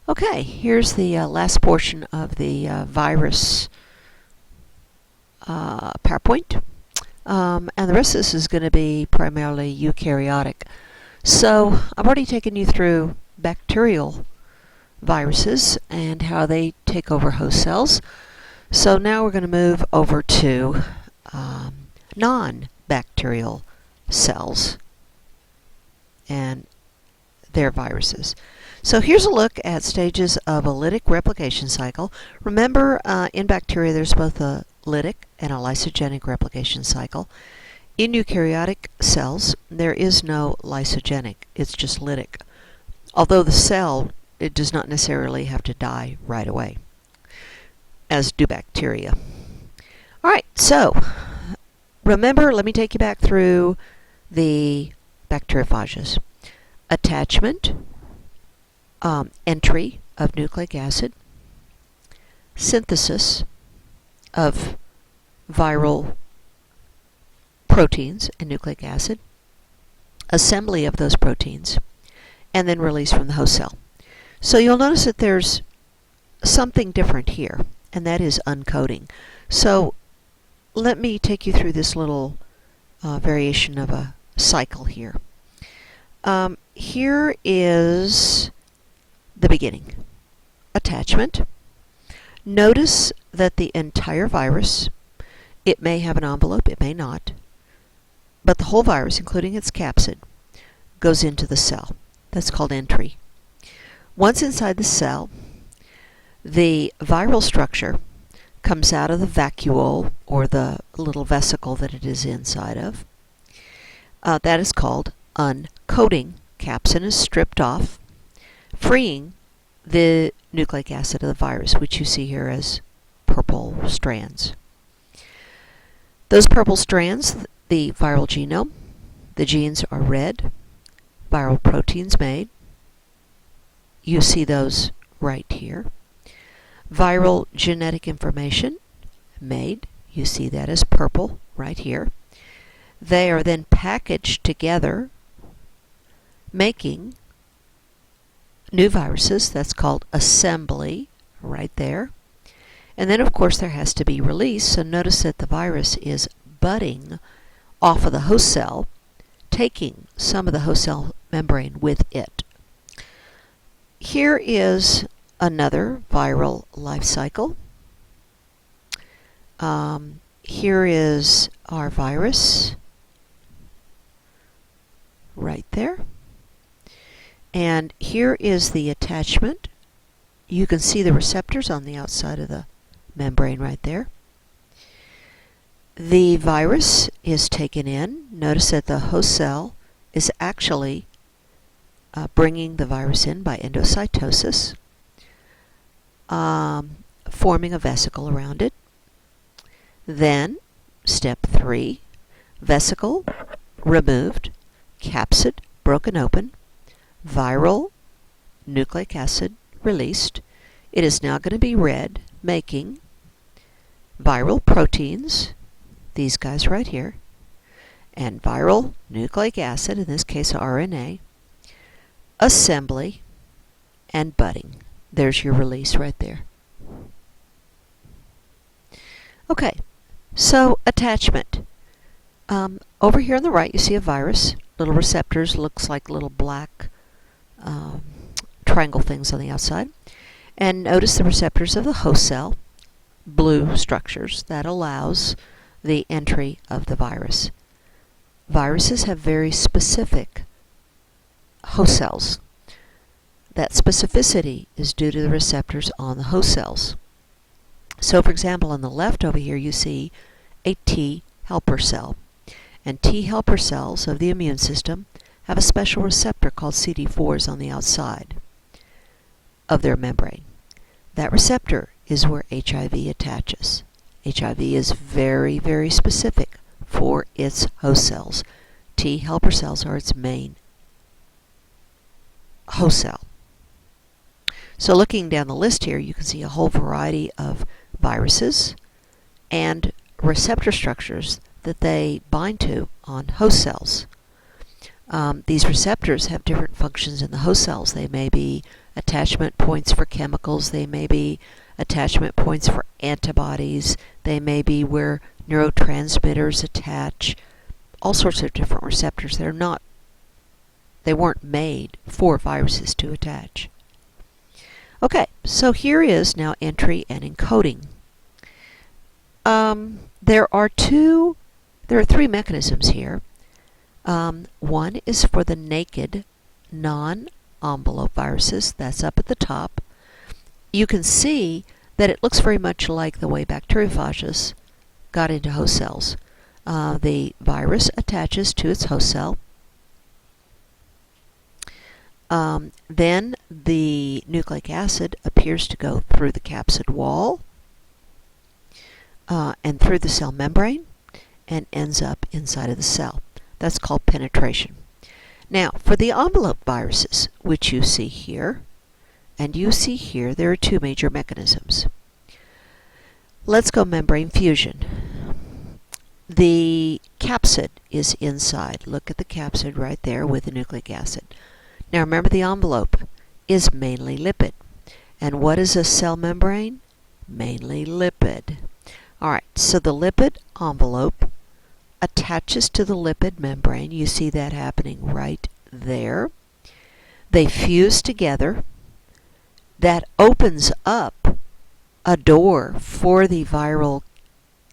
Okay, here's the last portion of the virus PowerPoint. And the rest of this is going to be primarily eukaryotic. So I've already taken you through bacterial viruses and how they take over host cells. So now we're going to move over to non-bacterial cells and their viruses. So here's a look at stages of a lytic replication cycle. Remember, in bacteria there's both a lytic and a lysogenic replication cycle. In eukaryotic cells, there is no lysogenic, it's just lytic. Although the cell, it does not necessarily have to die right away, as do bacteria. Alright, so remember, let me take you back through the bacteriophages. Attachment, entry of nucleic acid, synthesis of viral proteins and nucleic acid, assembly of those proteins, and then release from the host cell. So you'll notice that there's something different here, and that is uncoating. So let me take you through this little variation of a cycle here. Here is the beginning. Attachment. Notice that the entire virus, it may have an envelope, it may not, but the whole virus, including its capsid, goes into the cell. That's called entry. Once inside the cell, the viral structure comes out of the vacuole, or the little vesicle that it is inside of. That is called uncoating. Capsid is stripped off, freeing the nucleic acid of the virus, which you see here as purple strands. Those purple strands, the viral genome, the genes are red, viral proteins made. You see those right here. Viral genetic information made. You see that as purple right here. They are then packaged together, making new viruses. That's called assembly right there. And then, of course, there has to be release. So notice that the virus is budding off of the host cell, taking some of the host cell membrane with it. Here is another viral life cycle. Here is our virus right there. And here is the attachment. You can see the receptors on the outside of the membrane right there. The virus is taken in. Notice that the host cell is actually bringing the virus in by endocytosis, forming a vesicle around it. Then, step 3, vesicle removed, capsid broken open, viral nucleic acid released. It is now going to be red, making viral proteins, these guys right here, and viral nucleic acid, in this case RNA, assembly, and budding. There's your release right there. Okay, so attachment. Over here on the right you see a virus. Little receptors, looks like little black triangle things on the outside. And notice the receptors of the host cell, blue structures. That allows the entry of the virus. Viruses have very specific host cells. That specificity is due to the receptors on the host cells. So, for example, on the left over here you see a T helper cell. And T helper cells of the immune system have a special receptor called CD4s on the outside of their membrane. That receptor is where HIV attaches. HIV is very, very specific for its host cells. T helper cells are its main host cell. So looking down the list here, you can see a whole variety of viruses and receptor structures that they bind to on host cells. These receptors have different functions in the host cells. They may be attachment points for chemicals. They may be attachment points for antibodies. They may be where neurotransmitters attach. All sorts of different receptors. They weren't made for viruses to attach. Okay, so here is now entry and encoding. There are three mechanisms here. One is for the naked, non-envelope viruses. That's up at the top. You can see that it looks very much like the way bacteriophages got into host cells. The virus attaches to its host cell. Then the nucleic acid appears to go through the capsid wall and through the cell membrane and ends up inside of the cell. That's called penetration. Now, for the envelope viruses, which you see here, and you see here, there are two major mechanisms. Let's go membrane fusion. The capsid is inside. Look at the capsid right there with the nucleic acid. Now remember, the envelope is mainly lipid. And what is a cell membrane? Mainly lipid. Alright, so the lipid envelope attaches to the lipid membrane. You see that happening right there. They fuse together. That opens up a door for the viral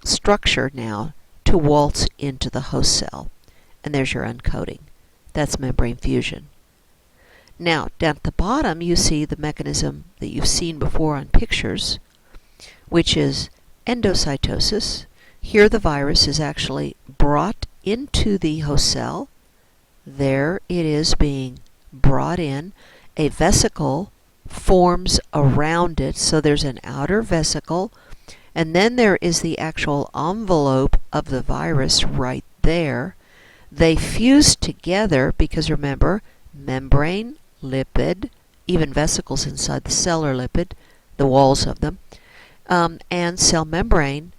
structure now to waltz into the host cell. And there's your uncoating. That's membrane fusion. Now, down at the bottom, you see the mechanism that you've seen before on pictures, which is endocytosis. Here the virus is actually brought into the host cell. There it is being brought in. A vesicle forms around it, so there's an outer vesicle, and then there is the actual envelope of the virus right there. They fuse together because, remember, membrane, lipid, even vesicles inside the cell are lipid, the walls of them, and cell membrane,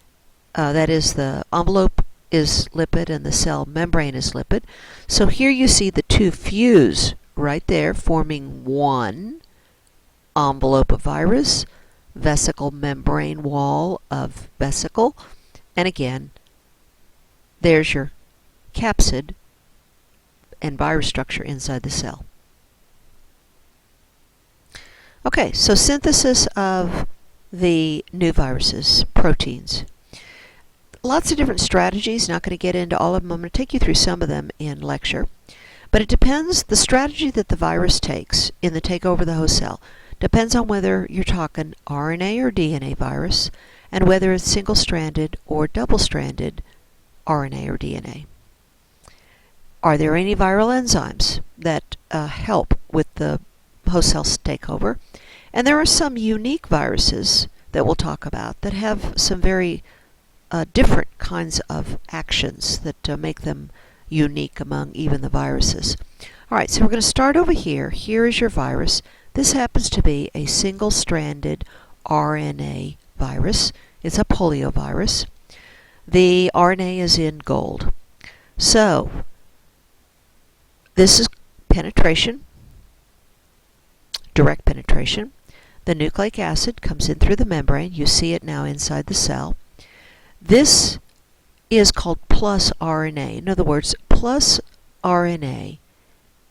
that is, the envelope is lipid and the cell membrane is lipid. So here you see the two fuse right there, forming one envelope of virus, vesicle membrane wall of vesicle, and again, there's your capsid and virus structure inside the cell. Okay, so synthesis of the new viruses, proteins. Lots of different strategies. Not going to get into all of them. I'm going to take you through some of them in lecture. But it depends, the strategy that the virus takes in the takeover of the host cell depends on whether you're talking RNA or DNA virus, and whether it's single-stranded or double-stranded RNA or DNA. Are there any viral enzymes that help with the host cell takeover? And there are some unique viruses that we'll talk about that have some very different kinds of actions that make them unique among even the viruses. Alright, so we're going to start over here. Here is your virus. This happens to be a single-stranded RNA virus. It's a poliovirus. The RNA is in gold. So, this is penetration, direct penetration. The nucleic acid comes in through the membrane. You see it now inside the cell. This is called plus RNA. In other words, plus RNA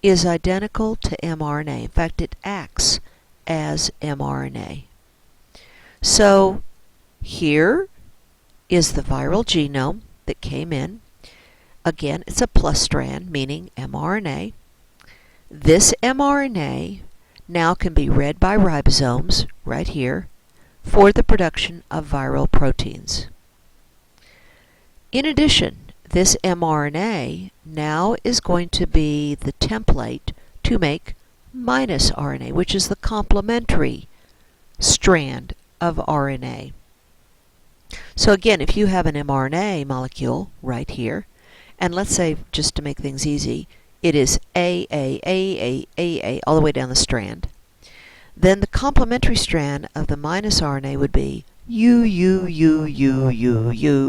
is identical to mRNA. In fact, it acts as mRNA. So here is the viral genome that came in. Again, it's a plus strand, meaning mRNA. This mRNA now can be read by ribosomes, right here, for the production of viral proteins. In addition, this mRNA now is going to be the template to make minus RNA, which is the complementary strand of RNA. So again, if you have an mRNA molecule right here, and let's say, just to make things easy, it is A, all the way down the strand, then the complementary strand of the minus RNA would be U,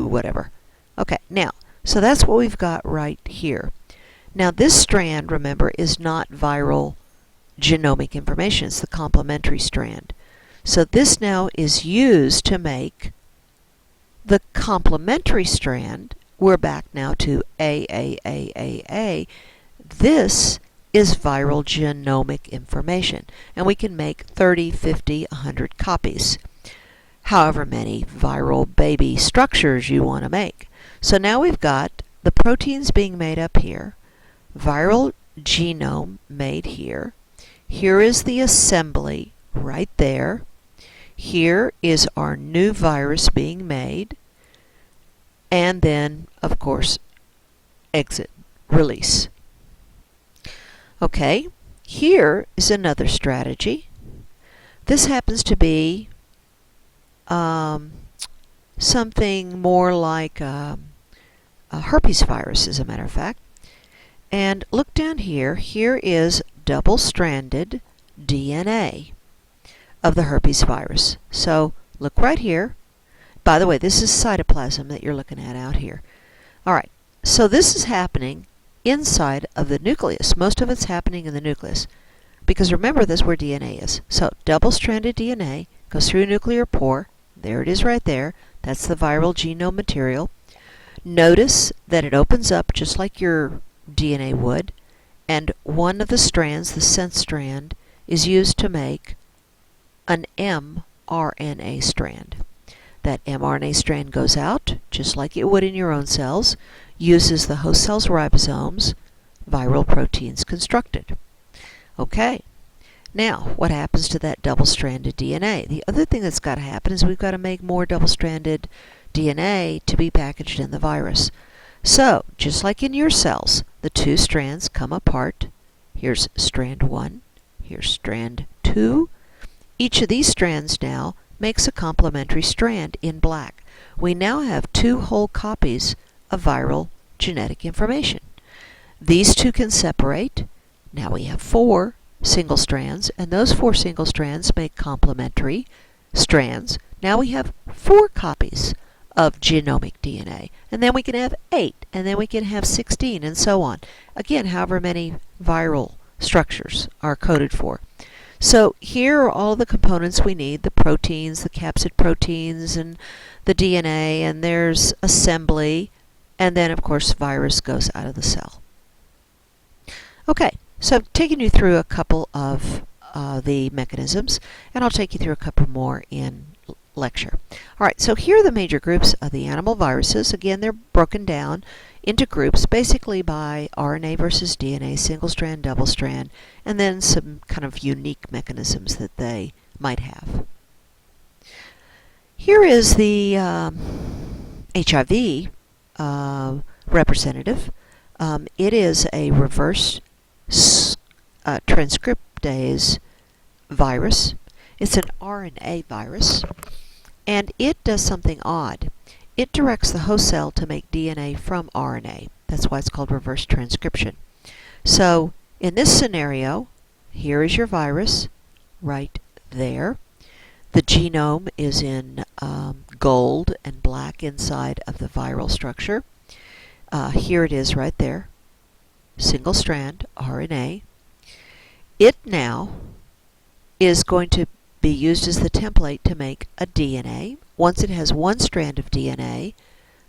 whatever. Okay, now, so that's what we've got right here. Now this strand, remember, is not viral genomic information. It's the complementary strand. So this now is used to make the complementary strand. We're back now to AAAAA. This is viral genomic information, and we can make 30, 50, 100 copies, however many viral baby structures you want to make. So now we've got the proteins being made up here, viral genome made here. Here is the assembly right there. Here is our new virus being made. And then, of course, exit, release. Okay, here is another strategy. This happens to be something more like a herpes virus, as a matter of fact. And look down here. Here is double-stranded DNA of the herpes virus. So look right here. By the way, this is cytoplasm that you're looking at out here. All right, so this is happening inside of the nucleus. Most of it's happening in the nucleus, because remember, this is where DNA is. So double-stranded DNA goes through a nuclear pore. There it is right there. That's the viral genome material. Notice that it opens up just like your DNA would, and one of the strands, the sense strand, is used to make an mRNA strand. That mRNA strand goes out, just like it would in your own cells, uses the host cell's ribosomes, viral proteins constructed. Okay, now what happens to that double-stranded DNA? The other thing that's got to happen is we've got to make more double-stranded DNA to be packaged in the virus. So, just like in your cells, the two strands come apart. Here's strand 1, here's strand 2. Each of these strands now makes a complementary strand in black. We now have 2 whole copies of viral genetic information. These 2 can separate. Now we have 4 single strands, and those 4 single strands make complementary strands. Now we have 4 copies of genomic DNA, and then we can have 8, and then we can have 16, and so on. Again, however many viral structures are coded for. So here are all the components we need, the proteins, the capsid proteins, and the DNA, and there's assembly, and then, of course, virus goes out of the cell. Okay, so I've taken you through a couple of the mechanisms, and I'll take you through a couple more in lecture. All right, so here are the major groups of the animal viruses. Again, they're broken down into groups basically by RNA versus DNA, single strand, double strand, and then some kind of unique mechanisms that they might have. Here is the HIV representative. It is a reverse transcriptase virus. It's an RNA virus, and it does something odd. It directs the host cell to make DNA from RNA. That's why it's called reverse transcription. So in this scenario, here is your virus right there. The genome is in gold and black inside of the viral structure. Here it is right there, single strand RNA. It now is going to be used as the template to make a DNA. Once it has one strand of DNA,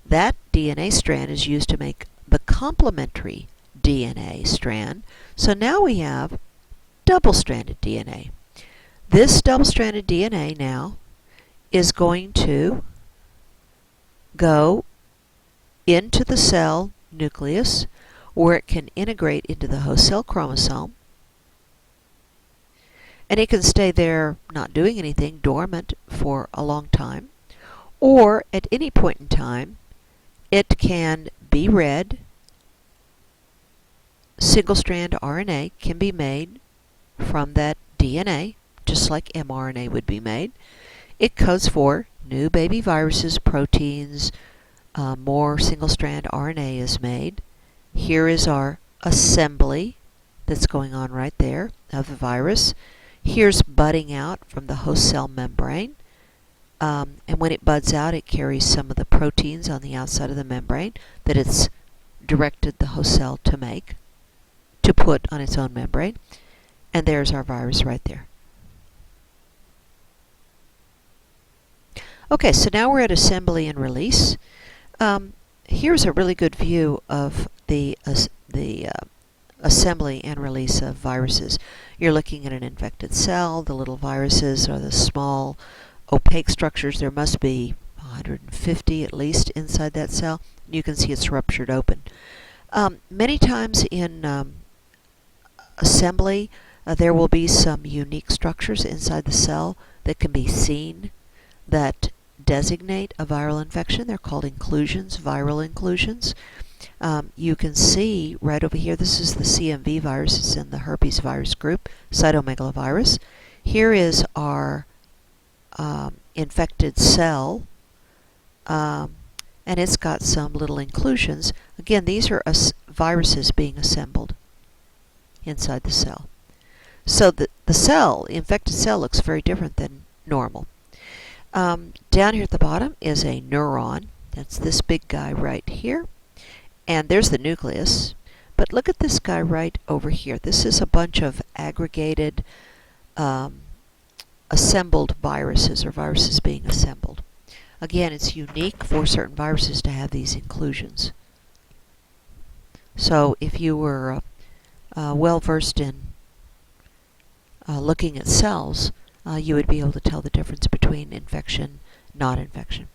that DNA strand is used to make the complementary DNA strand. So now we have double-stranded DNA. This double-stranded DNA now is going to go into the cell nucleus, where it can integrate into the host cell chromosome, and it can stay there not doing anything, dormant, for a long time. Or at any point in time, it can be read. Single-strand RNA can be made from that DNA, just like mRNA would be made. It codes for new baby viruses, proteins, more single-strand RNA is made. Here is our assembly that's going on right there of the virus. Here's budding out from the host cell membrane. And when it buds out, it carries some of the proteins on the outside of the membrane that it's directed the host cell to make, to put on its own membrane. And there's our virus right there. Okay, so now we're at assembly and release. Here's a really good view of the assembly and release of viruses. You're looking at an infected cell. The little viruses are the small opaque structures. There must be 150 at least inside that cell. You can see it's ruptured open. Many times in assembly, there will be some unique structures inside the cell that can be seen that designate a viral infection. They're called inclusions, viral inclusions. You can see right over here, this is the CMV virus. It's in the herpes virus group, cytomegalovirus. Here is our infected cell, and it's got some little inclusions. Again, these are viruses being assembled inside the cell. So the infected cell looks very different than normal. Down here at the bottom is a neuron. That's this big guy right here. And there's the nucleus. But look at this guy right over here. This is a bunch of aggregated, assembled viruses, or viruses being assembled. Again, it's unique for certain viruses to have these inclusions. So if you were well versed in looking at cells, you would be able to tell the difference between infection, not infection.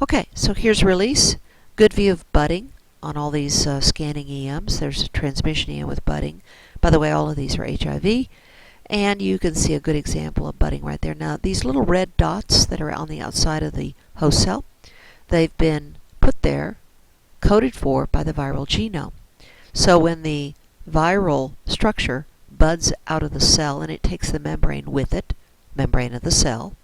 Okay, so here's release. Good view of budding on all these scanning EMs. There's a transmission EM with budding. By the way, all of these are HIV. And you can see a good example of budding right there. Now, these little red dots that are on the outside of the host cell, they've been put there, coded for by the viral genome. So when the viral structure buds out of the cell and it takes the membrane with it, membrane of the cell,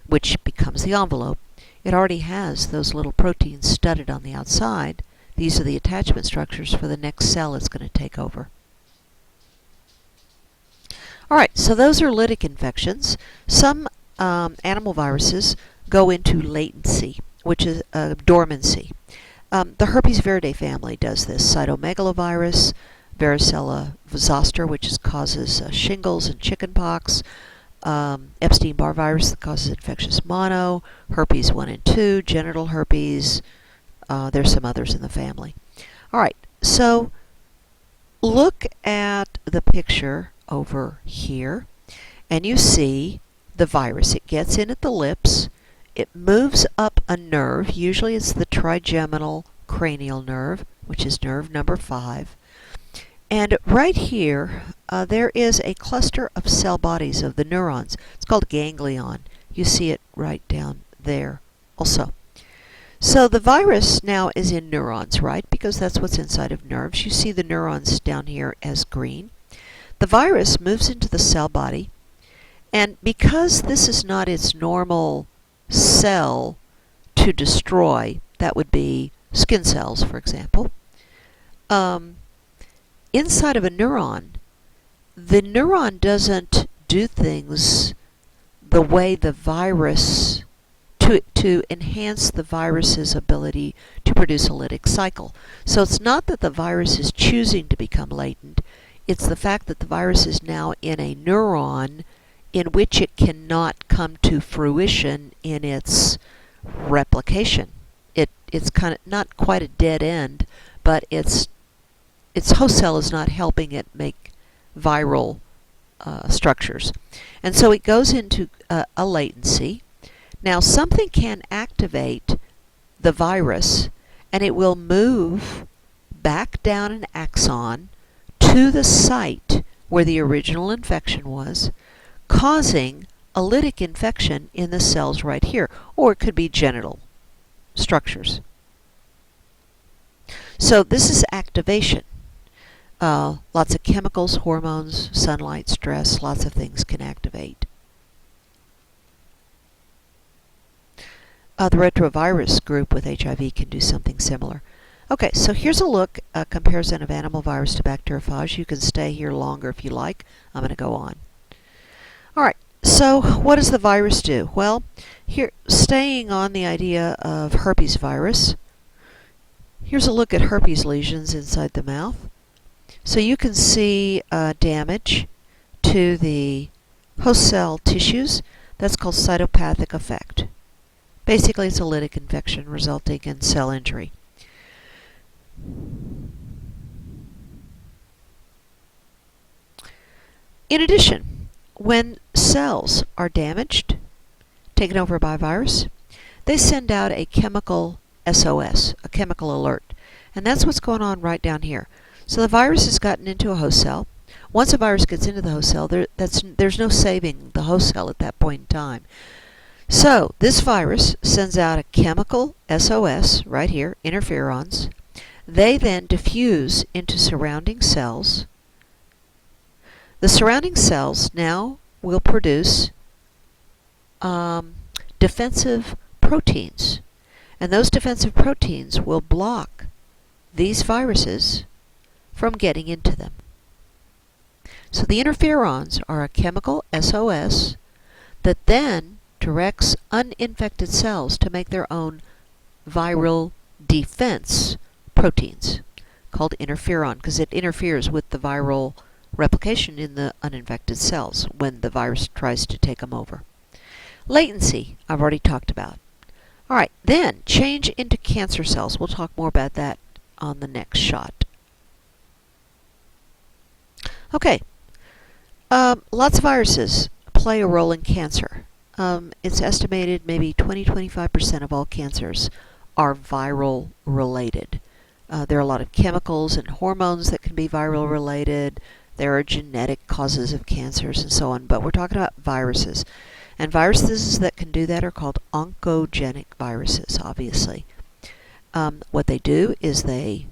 which becomes the envelope, it already has those little proteins studded on the outside. These are the attachment structures for the next cell it's going to take over. Alright, so those are lytic infections. Some animal viruses go into latency, which is dormancy. The herpes viridae family does this. Cytomegalovirus, varicella zoster, which causes shingles and chickenpox, Epstein-Barr virus that causes infectious mono, herpes 1 and 2, genital herpes. There's some others in the family. Alright, so look at the picture over here, and you see the virus. It gets in at the lips. It moves up a nerve. Usually it's the trigeminal cranial nerve, which is nerve number 5. And right here, there is a cluster of cell bodies of the neurons. It's called a ganglion. You see it right down there also. So the virus now is in neurons, right? Because that's what's inside of nerves. You see the neurons down here as green. The virus moves into the cell body, and because this is not its normal cell to destroy, that would be skin cells, for example, inside of a neuron, the neuron doesn't do things the way the virus, to enhance the virus's ability to produce a lytic cycle. So it's not that the virus is choosing to become latent, it's the fact that the virus is now in a neuron in which it cannot come to fruition in its replication. It's kind of not quite a dead end, but its host cell is not helping it make viral structures. And so it goes into a latency. Now something can activate the virus, and it will move back down an axon to the site where the original infection was, causing a lytic infection in the cells right here, or it could be genital structures. So this is activation. Lots of chemicals, hormones, sunlight, stress, lots of things can activate. The retrovirus group with HIV can do something similar. Okay, so here's a look, a comparison of animal virus to bacteriophage. You can stay here longer if you like. I'm going to go on. Alright, so what does the virus do? Well, here, staying on the idea of herpes virus, here's a look at herpes lesions inside the mouth. So you can see damage into the host cell tissues. That's called cytopathic effect. Basically, it's a lytic infection resulting in cell injury. In addition, when cells are damaged, taken over by a virus, they send out a chemical SOS, a chemical alert. And that's what's going on right down here. So the virus has gotten into a host cell. Once a virus gets into the host cell, there's no saving the host cell at that point in time. So this virus sends out a chemical SOS right here, interferons. They then diffuse into surrounding cells. The surrounding cells now will produce defensive proteins. And those defensive proteins will block these viruses from getting into them. So the interferons are a chemical SOS that then directs uninfected cells to make their own viral defense proteins called interferon, because it interferes with the viral replication in the uninfected cells when the virus tries to take them over. Latency, I've already talked about. All right, then change into cancer cells. We'll talk more about that on the next shot. Okay, lots of viruses play a role in cancer. It's estimated maybe 20-25% of all cancers are viral related. There are a lot of chemicals and hormones that can be viral related. There are genetic causes of cancers and so on, but we're talking about viruses. And viruses that can do that are called oncogenic viruses, obviously. What they do is they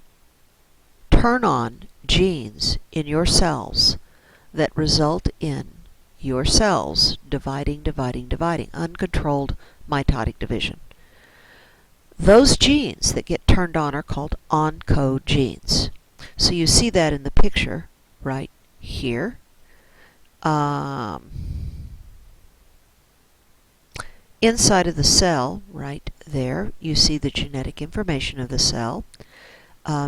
turn on genes in your cells that result in your cells dividing, uncontrolled mitotic division. Those genes that get turned on are called oncogenes. So you see that in the picture right here. Inside of the cell, right there, you see the genetic information of the cell.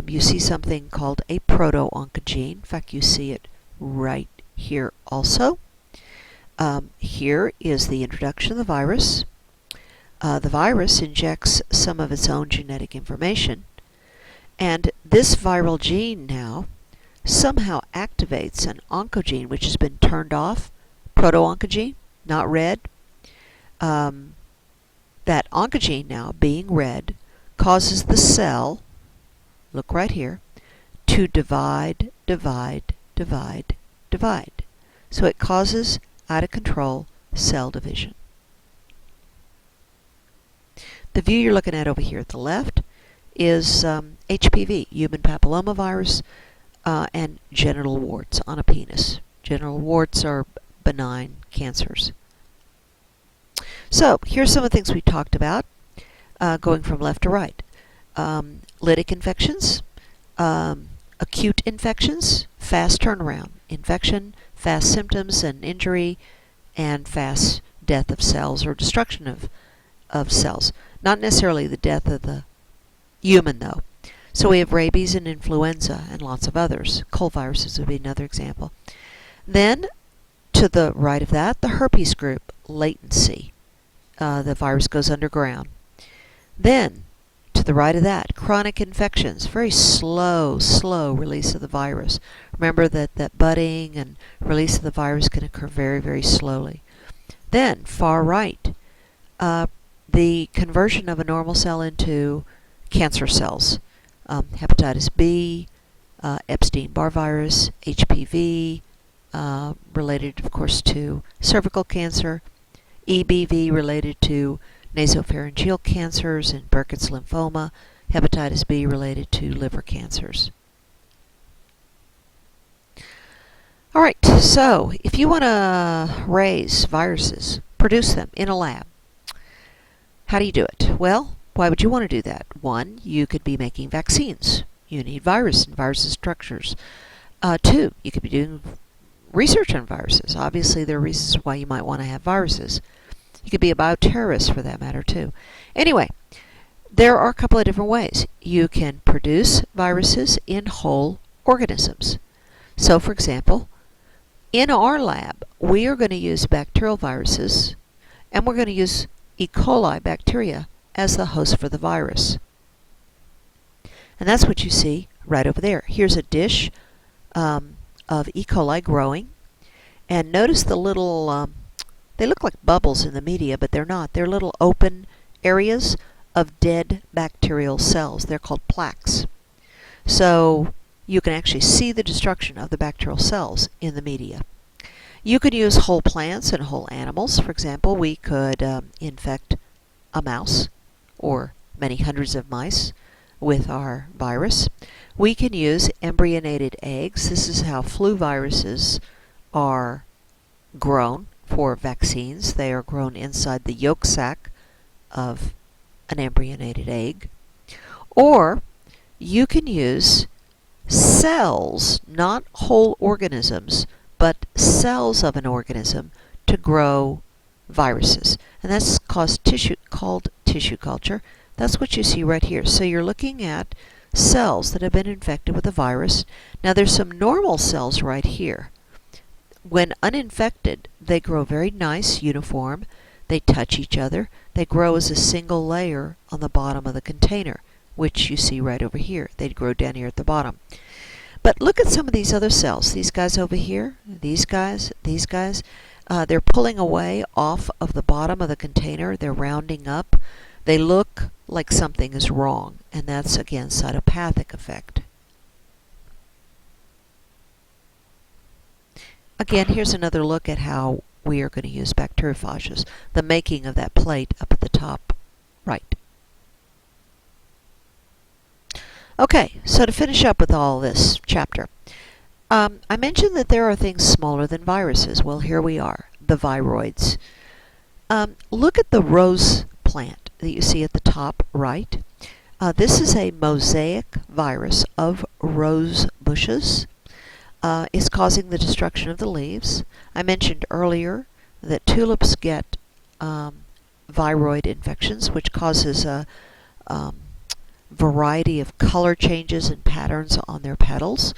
You see something called a proto-oncogene. In fact, you see it right here also. Here is the introduction of the virus. The virus injects some of its own genetic information, and this viral gene now somehow activates an oncogene which has been turned off, proto-oncogene, not read. That oncogene now, being read, causes the cell, look right here, to divide. So it causes out of control cell division. The view you're looking at over here at the left is HPV, human papillomavirus, and genital warts on a penis. Genital warts are benign cancers. So here's some of the things we talked about, going from left to right. Lytic infections, acute infections, fast turnaround, infection, fast symptoms and injury, and fast death of cells or destruction of cells. Not necessarily the death of the human, though. So we have rabies and influenza and lots of others. Cold viruses would be another example. Then, to the right of that, the herpes group, latency. The virus goes underground. Then, to the right of that, chronic infections, very slow release of the virus. Remember that budding and release of the virus can occur very, very slowly. Then, far right, the conversion of a normal cell into cancer cells. Hepatitis B, Epstein-Barr virus, HPV, related, of course, to cervical cancer, EBV related to nasopharyngeal cancers and Burkitt's lymphoma, hepatitis B related to liver cancers. All right, so if you want to raise viruses, produce them in a lab, how do you do it? Well, why would you want to do that? One, you could be making vaccines. You need virus and virus structures. Two, you could be doing research on viruses. Obviously, there are reasons why you might want to have viruses. You could be a bioterrorist for that matter, too. Anyway, there are a couple of different ways. You can produce viruses in whole organisms. So, for example, In our lab, we are going to use bacterial viruses, and we're going to use E. coli bacteria as the host for the virus. And that's what you see right over there. Here's a dish of E. coli growing. And notice the little, they look like bubbles in the media, but they're not. They're little open areas of dead bacterial cells. They're called plaques. So you can actually see the destruction of the bacterial cells in the media. You could use whole plants and whole animals. For example, we could infect a mouse or many hundreds of mice with our virus. We can use embryonated eggs. This is how flu viruses are grown for vaccines. They are grown inside the yolk sac of an embryonated egg. Or you can use cells, not whole organisms, but cells of an organism to grow viruses. And that's called tissue culture. That's what you see right here. So you're looking at cells that have been infected with a virus. Now there's some normal cells right here. When uninfected, they grow very nice, uniform. They touch each other. They grow as a single layer on the bottom of the container, which you see right over here. They'd grow down here at the bottom. But look at some of these other cells. These guys over here, these guys, they're pulling away off of the bottom of the container. They're rounding up. They look like something is wrong, and that's, again, cytopathic effect. Again, here's another look at how we are going to use bacteriophages, the making of that plate up at the top right. Okay, so to finish up with all this chapter, I mentioned that there are things smaller than viruses. Well, here we are, the viroids. Look at the rose plant that you see at the top right. This is a mosaic virus of rose bushes. Is causing the destruction of the leaves. I mentioned earlier that tulips get viroid infections, which causes a variety of color changes and patterns on their petals.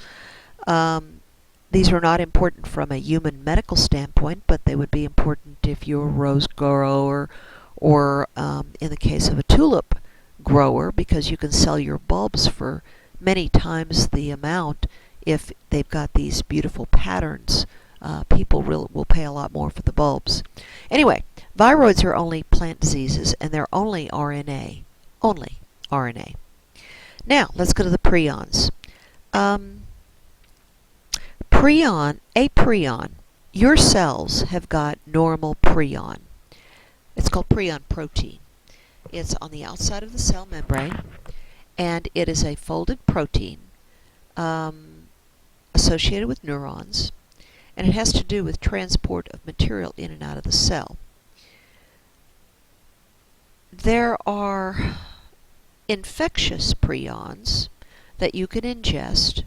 These are not important from a human medical standpoint, but they would be important if you're a rose grower or in the case of a tulip grower, because you can sell your bulbs for many times the amount. If they've got these beautiful patterns, people will pay a lot more for the bulbs. Anyway, viroids are only plant diseases, and they're only RNA. Only RNA. Now, let's go to the prions. A prion, your cells have got normal prion. It's called prion protein. It's on the outside of the cell membrane, and it is a folded protein associated with neurons, and it has to do with transport of material in and out of the cell. There are infectious prions that you can ingest,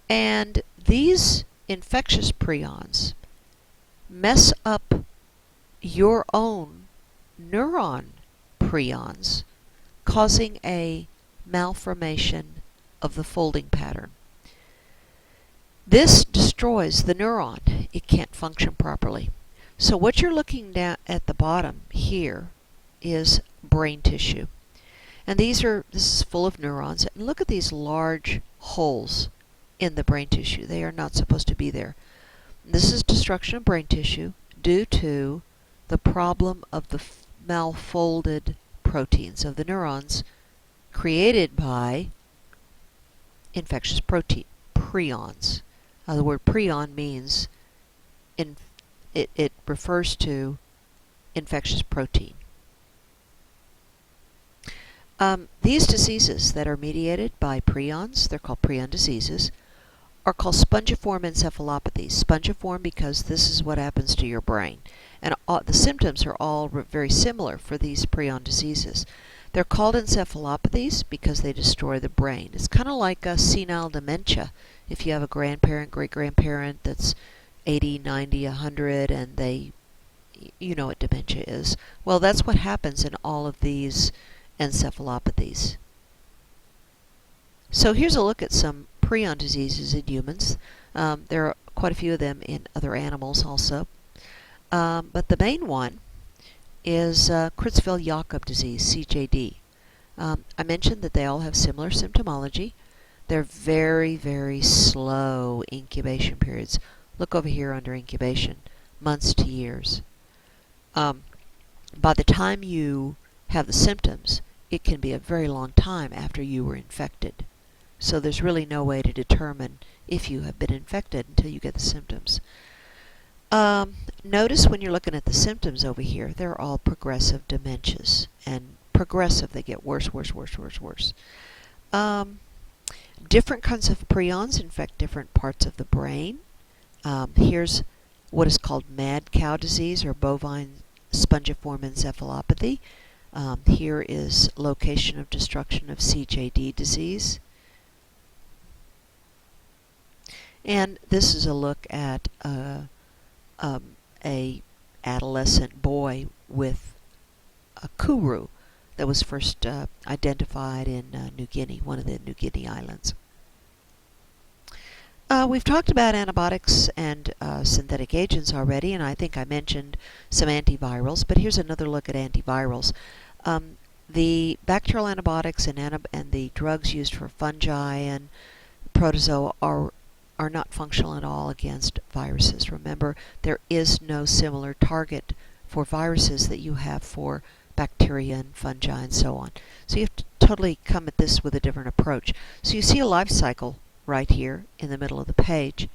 and these infectious prions mess up your own neuron prions, causing a malformation of the folding pattern. This destroys the neuron. It can't function properly. So what you're looking at the bottom here is brain tissue. And this is full of neurons. And look at these large holes in the brain tissue. They are not supposed to be there. This is destruction of brain tissue due to the problem of the malfolded proteins of the neurons created by infectious prions. The word prion means it refers to infectious protein. These diseases that are mediated by prions, they're called prion diseases, are called spongiform encephalopathies. Spongiform because this is what happens to your brain. And the symptoms are all very similar for these prion diseases. They're called encephalopathies because they destroy the brain. It's kind of like a senile dementia. If you have a grandparent, great-grandparent that's 80, 90, 100, and you know what dementia is. Well, that's what happens in all of these encephalopathies. So here's a look at some prion diseases in humans. There are quite a few of them in other animals also. But the main one is Creutzfeldt-Jakob disease, CJD. I mentioned that they all have similar symptomology. They're very, very slow incubation periods. Look over here under incubation, months to years. By the time you have the symptoms, it can be a very long time after you were infected. So there's really no way to determine if you have been infected until you get the symptoms. Notice when you're looking at the symptoms over here, they're all progressive dementias. And progressive, they get worse, worse, worse, worse, worse. Different kinds of prions infect different parts of the brain. Here's what is called mad cow disease or bovine spongiform encephalopathy. Here is location of destruction of CJD disease. And this is a look at a adolescent boy with a kuru that was first identified in New Guinea, one of the New Guinea islands. We've talked about antibiotics and synthetic agents already, and I think I mentioned some antivirals, but here's another look at antivirals. The bacterial antibiotics and the drugs used for fungi and protozoa are not functional at all against viruses. Remember, there is no similar target for viruses that you have for bacteria and fungi and so on. So you have to totally come at this with a different approach. So you see a life cycle right here in the middle of the page.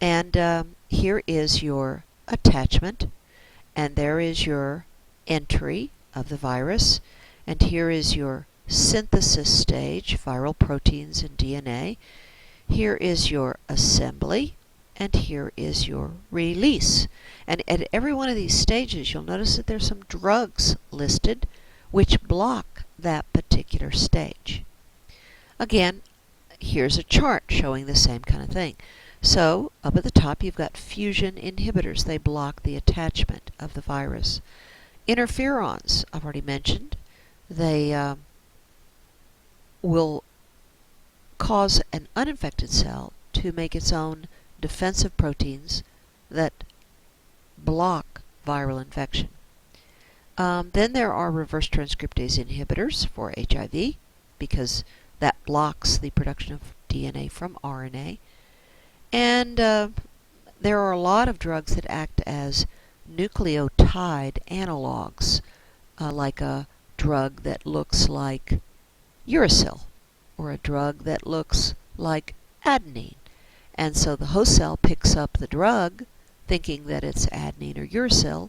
And here is your attachment, and there is your entry of the virus, and here is your synthesis stage, viral proteins and DNA. Here is your assembly, and here is your release. And at every one of these stages, you'll notice that there's some drugs listed which block that particular stage. Again, here's a chart showing the same kind of thing. So, up at the top, you've got fusion inhibitors. They block the attachment of the virus. Interferons, I've already mentioned. They will cause an uninfected cell to make its own defensive proteins that block viral infection. Then there are reverse transcriptase inhibitors for HIV, because that blocks the production of DNA from RNA. And there are a lot of drugs that act as nucleotide analogs, like a drug that looks like uracil, or a drug that looks like adenine. And so the host cell picks up the drug, thinking that it's adenine or uracil,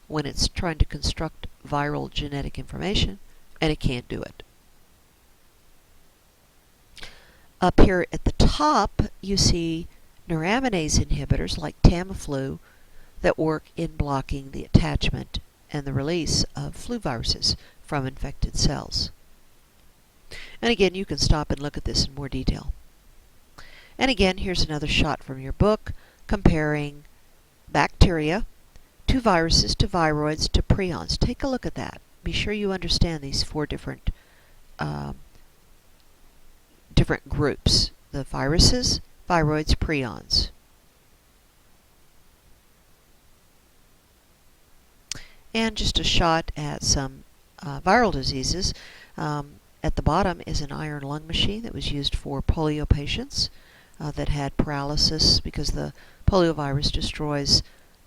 when it's trying to construct viral genetic information, and it can't do it. Up here at the top, you see neuraminase inhibitors like Tamiflu that work in blocking the attachment and the release of flu viruses from infected cells. And again, you can stop and look at this in more detail. And again, here's another shot from your book comparing bacteria to viruses to viroids to prions. Take a look at that. Be sure you understand these four different groups: the viruses, viroids, prions. And just a shot at some viral diseases. At the bottom is an iron lung machine that was used for polio patients that had paralysis because the poliovirus destroys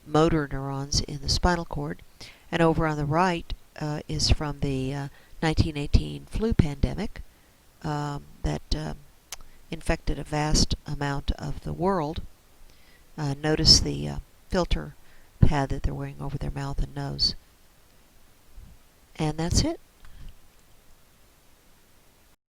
motor neurons in the spinal cord. And over on the right is from the 1918 flu pandemic that infected a vast amount of the world. Notice the filter pad that they're wearing over their mouth and nose. And that's it.